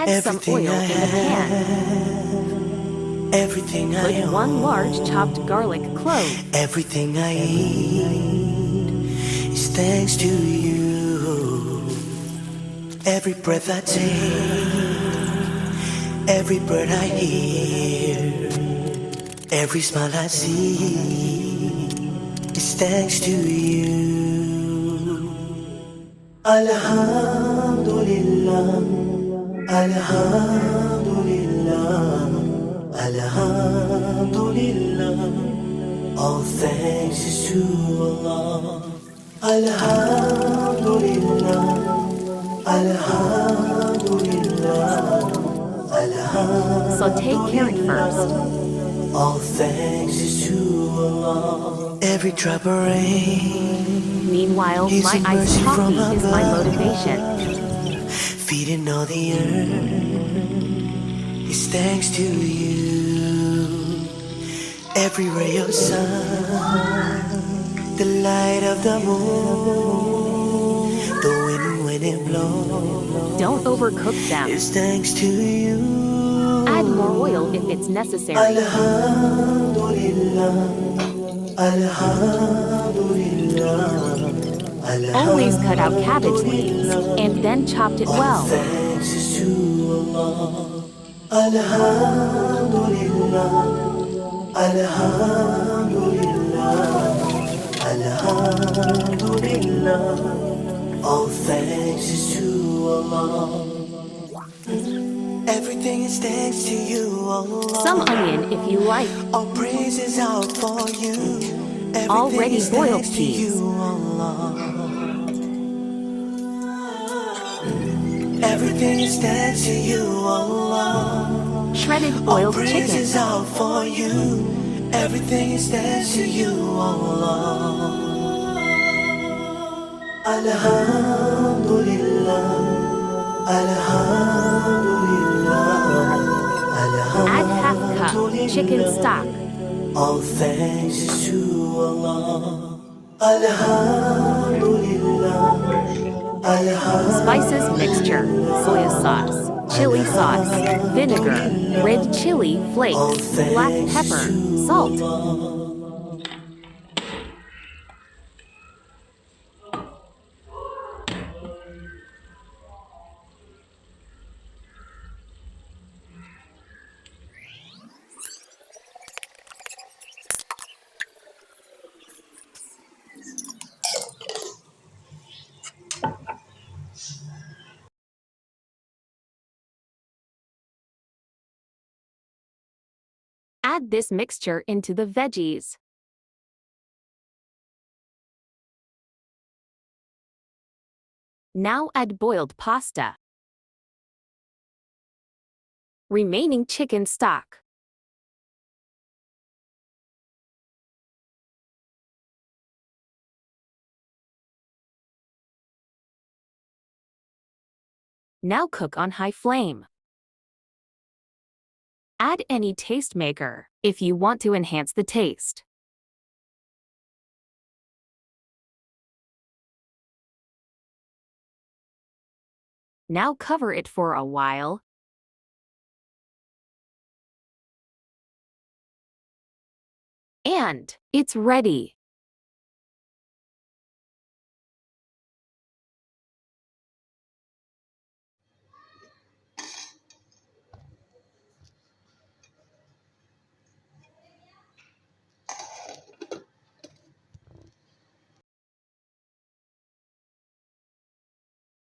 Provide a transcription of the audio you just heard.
Add some oil in the pan. Everything Put I own, 1 large chopped garlic clove. everything I eat is thanks to you. Every breath I take, every bird I hear, every smile I see is thanks to you. Alhamdulillah, Alhamdulillah, Alhamdulillah. All thanks is to Allah. Alhamdulillah, Alhamdulillah, Alhamdulillah. Saute carrot first. All thanks is to Allah. Every drop of rain, Meanwhile, He's my a iced mercy from coffee is my above. motivation. Feeding all the earth is thanks to you. Every ray of sun, the light of the moon, the wind when it blows, Don't overcook them. is thanks to you. Add more oil if it's necessary. Alhamdulillah, Alhamdulillah, Always cut out cabbage leaves and then chopped it all well. thanks is to Allah. Alhamdulillah, Alhamdulillah, Alhamdulillah. All thanks is to Allah. Everything is thanks to you, Allah. Some onion if you like. All praises out for you. Everything Already is boiled thanks to peas. you, Allah. Everything is thanks to you, Allah. Shredded All boiled praises chicken. out for you. Everything is thanks to you, Allah. Alhamdulillah, Alhamdulillah, Add half cup chicken stock. all thanks is to Allah. Alhamdulillah, Alhamdulillah. Spices mixture. Soya sauce, chili sauce, vinegar, red chili flakes, black pepper, salt. Add this mixture into the veggies. Now add boiled pasta. Remaining chicken stock. Now cook on high flame. Add any taste maker if you want to enhance the taste. Now cover it for a while. And it's ready.